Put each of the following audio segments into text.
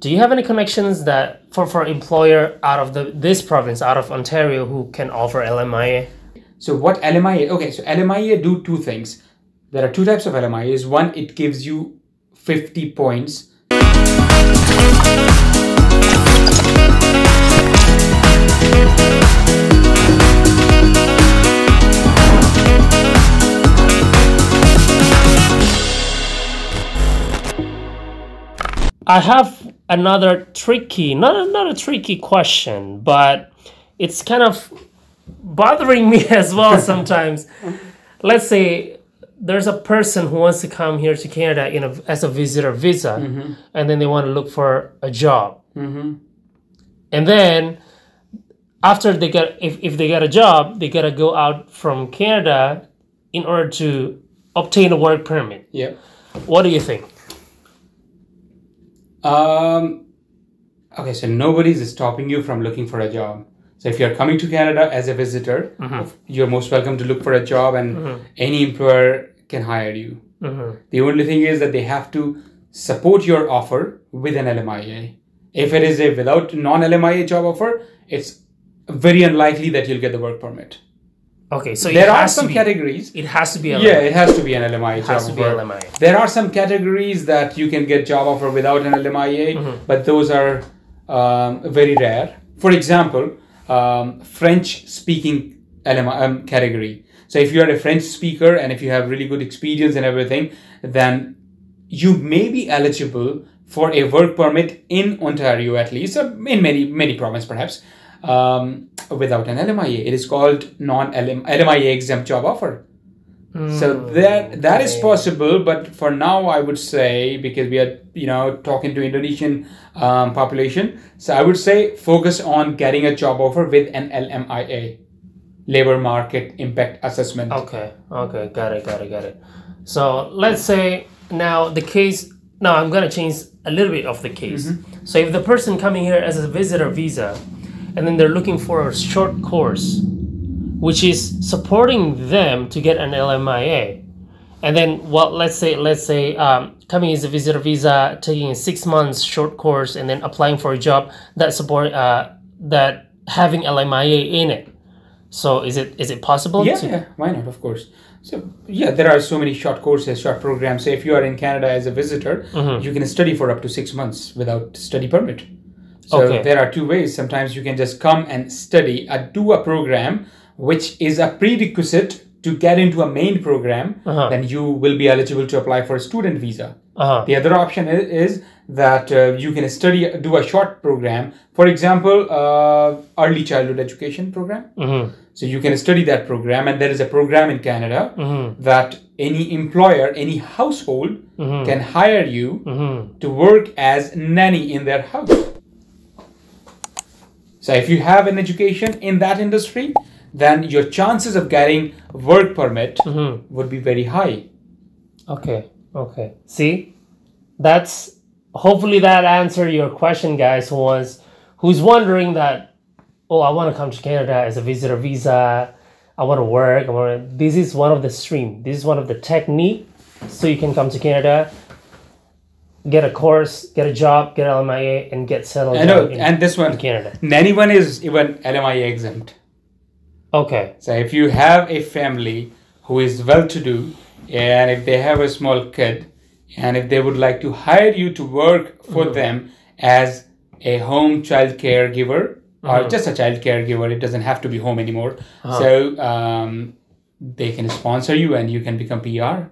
Do you have any connections that for employer out of this province, out of Ontario, who can offer LMIA? So what LMIA? Okay, so LMIA do two things. There are two types of LMIAs. One, it gives you 50 points. I have another tricky, not a tricky question, but it's kind of bothering me as well sometimes. Let's say there's a person who wants to come here to Canada as a visitor visa, and then they want to look for a job. And then after they get, if they get a job, they gotta go out from Canada in order to obtain a work permit. Yeah. What do you think? Okay, so nobody's stopping you from looking for a job. So if you're coming to Canada as a visitor, you're most welcome to look for a job, and any employer can hire you. The only thing is that they have to support your offer with an LMIA. If it is a without non-LMIA job offer, it's very unlikely that you'll get the work permit. Okay, so there are some categories. It has to be LMIA. Yeah, it has to be an LMIA job offer. It has to be LMIA. There are some categories that you can get job offer without an LMIA, but those are very rare. For example, French-speaking category. So if you are a French speaker and if you have really good experience and everything, then you may be eligible for a work permit in Ontario, at least, in many provinces perhaps, without an LMIA. It is called LMIA exempt job offer. So that is possible, but for now I would say, because we are talking to Indonesian population, so I would say focus on getting a job offer with an LMIA, labor market impact assessment. Okay, got it. So let's say now I'm gonna change a little bit of the case. So if the person coming here as a visitor visa, and then they're looking for a short course, which is supporting them to get an LMIA, and then let's say coming as a visitor visa, taking a 6 months short course, and then applying for a job that support that having LMIA in it. So is it possible? Yeah, why not? Of course. So yeah, there are so many short courses, short programs. So if you are in Canada as a visitor, you can study for up to 6 months without study permit. So there are two ways. Sometimes you can just come and study, do a program which is a prerequisite to get into a main program. Then you will be eligible to apply for a student visa. The other option is that you can do a short program. For example, early childhood education program. So you can study that program, and there is a program in Canada that any employer, any household can hire you to work as nanny in their house. So if you have an education in that industry, then your chances of getting work permit would be very high. Okay. See, hopefully that answered your question, guys, who's wondering that, oh, I want to come to Canada as a visitor visa, I want to work, this is one of the stream. This is one of the technique, so you can come to Canada, get a course, get a job, get LMIA, and get settled and this one, in Canada. Anyone is even LMIA exempt. Okay. So if you have a family who is well-to-do, and if they have a small kid, and if they would like to hire you to work for them as a home child caregiver, or just a child caregiver, it doesn't have to be home anymore. So they can sponsor you and you can become PR.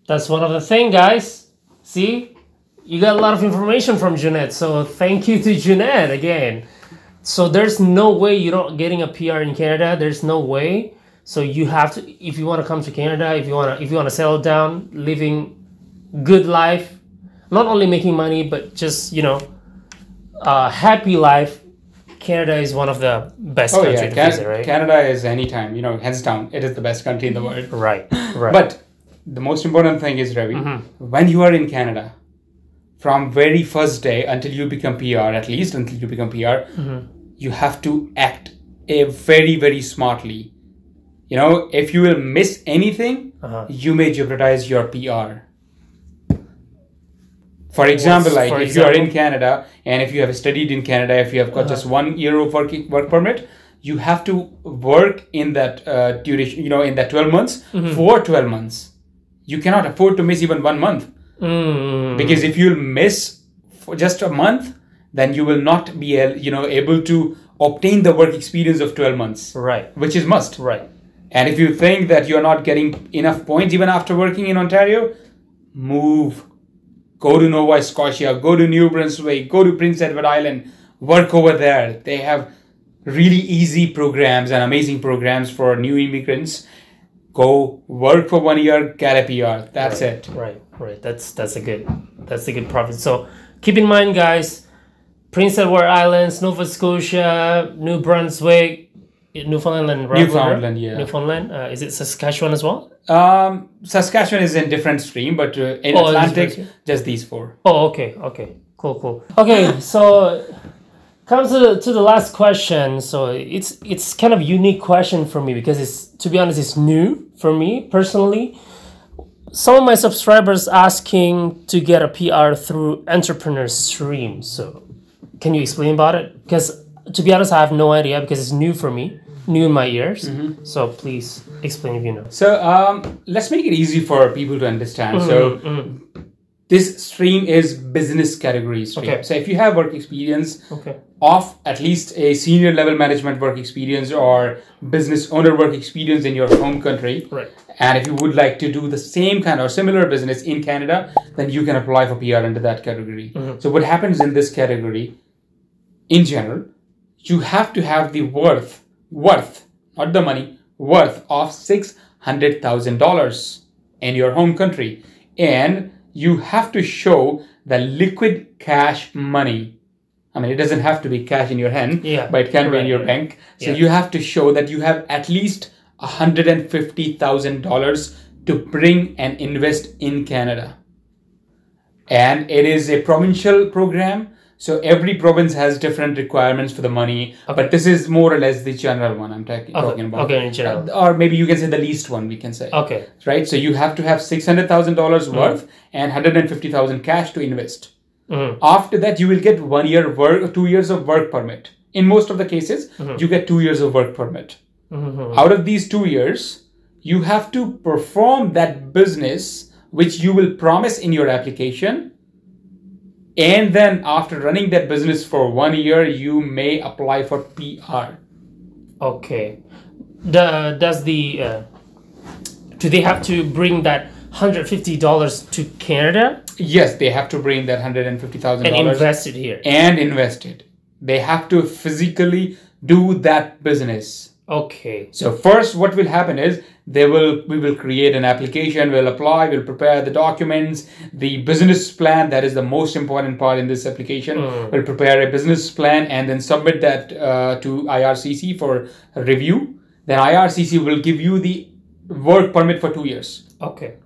That's one of the things, guys. See, you got a lot of information from Jeanette. So thank you to Jeanette again. So there's no way you're not getting a PR in Canada. There's no way. So you have to, if you want to come to Canada, if you want to settle down, living good life, not only making money, but just, happy life. Canada is one of the best countries to visit, right? Canada is anytime, hands down, it is the best country in the world. Right. But the most important thing is, Ravi, when you are in Canada, from very first day until you become PR, at least until you become PR, you have to act very, very smartly. If you will miss anything, you may jeopardize your PR. For example, What's- like for if you are in example? Canada and if you have studied in Canada, if you have got just 1 year of work permit, you have to work in that duration, in that 12 months for 12 months. You cannot afford to miss even 1 month. Because if you'll miss for just a month, then you will not be able to obtain the work experience of 12 months. Right. Which is must. Right. And if you think that you're not getting enough points even after working in Ontario, move. Go to Nova Scotia, go to New Brunswick, go to Prince Edward Island, work over there. They have really easy programs and amazing programs for new immigrants. Go work for 1 year, get a PR. That's it. Right. That's a good profit. So keep in mind, guys, Prince Edward Islands, Nova Scotia, New Brunswick, Newfoundland, right? Newfoundland, yeah. Newfoundland. Is it Saskatchewan as well? Saskatchewan is in different stream, but in Oh, Atlantic, just these 4. Oh, okay. Cool. Okay, so comes to the last question. So it's kind of unique question for me because to be honest, it's new for me personally. Some of my subscribers asking to get a PR through Entrepreneur Stream. So can you explain about it? Because to be honest, I have no idea because it's new for me, new in my ears. So please explain if you know. So let's make it easy for people to understand. So this stream is business category stream. Okay. So if you have work experience Okay. of at least a senior level management work experience or business owner work experience in your home country, Right. and if you would like to do the same kind or similar business in Canada, then you can apply for PR under that category. So what happens in this category, in general, you have to have the worth, not the money, worth of $600,000 in your home country. And you have to show the liquid cash money. I mean, it doesn't have to be cash in your hand, but it can be in your bank. So you have to show that you have at least $150,000 to bring and invest in Canada. And it is a provincial program. So every province has different requirements for the money, but this is more or less the general one I'm talking about. Okay, in general. Or maybe you can say the least one, we can say. Okay. Right? So you have to have $600,000 worth and $150,000 cash to invest. After that, you will get 1 year 2 years of work permit. In most of the cases, you get 2 years of work permit. Out of these 2 years, you have to perform that business which you will promise in your application. And then after running that business for 1 year, you may apply for PR. Okay. Do they have to bring that $150 to Canada? Yes, they have to bring that $150,000 and invest it here. And invest it. They have to physically do that business. Okay. So first, what will happen is we will create an application, we'll apply, we'll prepare the documents, the business plan. That is the most important part in this application. We'll prepare a business plan and then submit that to IRCC for review. Then IRCC will give you the work permit for 2 years. Okay.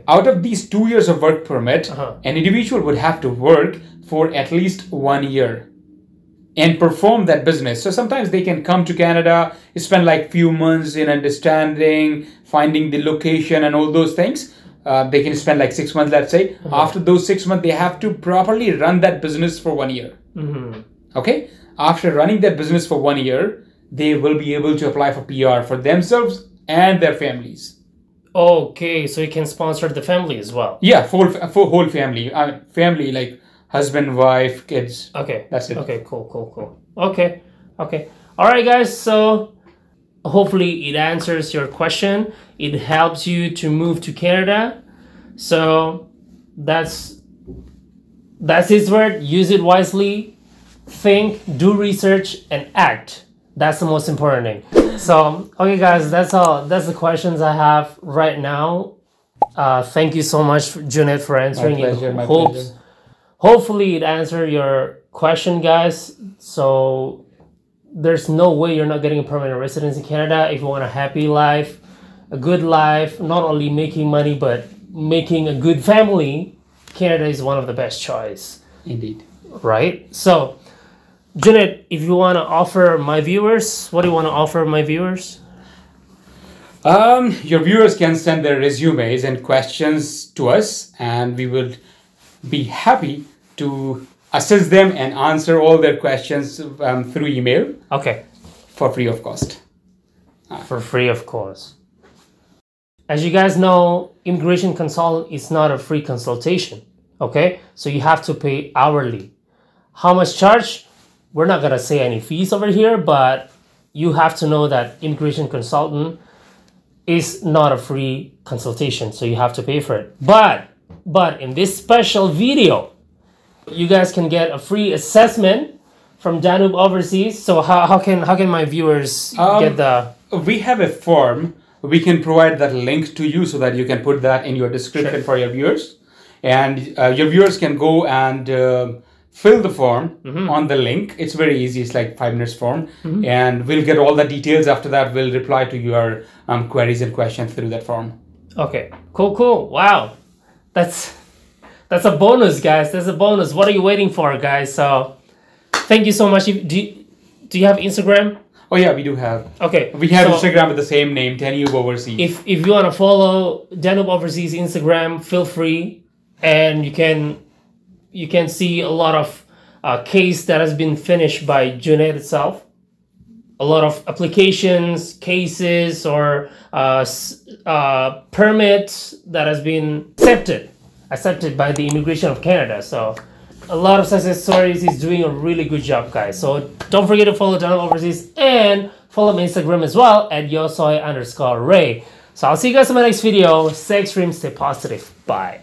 Out of these 2 years of work permit, an individual would have to work for at least 1 year and perform that business. So sometimes they can come to Canada, spend like few months in understanding, finding the location and all those things. They can spend like 6 months, let's say. After those 6 months, they have to properly run that business for 1 year. Okay. After running that business for 1 year, they will be able to apply for PR for themselves and their families. Okay, so you can sponsor the family as well. Yeah, for whole family. Family like husband, wife, kids. Okay. That's it. Okay, cool. Okay. All right, guys. So hopefully it answers your question. It helps you to move to Canada. So that's his word. Use it wisely. Think, do research, and act. That's the most important thing. So, okay, guys, that's all. That's the questions I have right now. Thank you so much, Junaid, for answering it. My pleasure. Hopefully it answered your question, guys. So there's no way you're not getting a permanent residence in Canada if you want a happy life, a good life, not only making money, but making a good family. Canada is one of the best choice. Indeed. Right? So, Junaid, if you want to offer my viewers, what do you want to offer my viewers? Your viewers can send their resumes and questions to us, and we will be happy to assist them and answer all their questions through email. Okay. For free of cost. For free of course. As you guys know, immigration consultant is not a free consultation. Okay, so you have to pay hourly. How much charge? We're not gonna say any fees over here, but you have to know that immigration consultant is not a free consultation, so you have to pay for it. But in this special video, you guys can get a free assessment from Danube Overseas. So how can my viewers get the? We have a form. We can provide that link to you so that you can put that in your description for your viewers. And your viewers can go and fill the form on the link. It's very easy. It's like 5 minutes form. And we'll get all the details. After that, we'll reply to your queries and questions through that form. Okay, cool. Wow. That's a bonus, guys. That's a bonus. What are you waiting for, guys? So thank you so much. Do you have Instagram? Oh yeah, we do have. Okay. We have Instagram with the same name, Danube Overseas. If you want to follow Danube Overseas Instagram, feel free. And you can see a lot of case that has been finished by Junaid itself. A lot of applications, cases, or permits that has been accepted by the Immigration of Canada. So a lot of success stories. He's doing a really good job, guys. So don't forget to follow Danube Overseas and follow my Instagram as well at yosoy_ray. So I'll see you guys in my next video. Stay extreme, stay positive. Bye.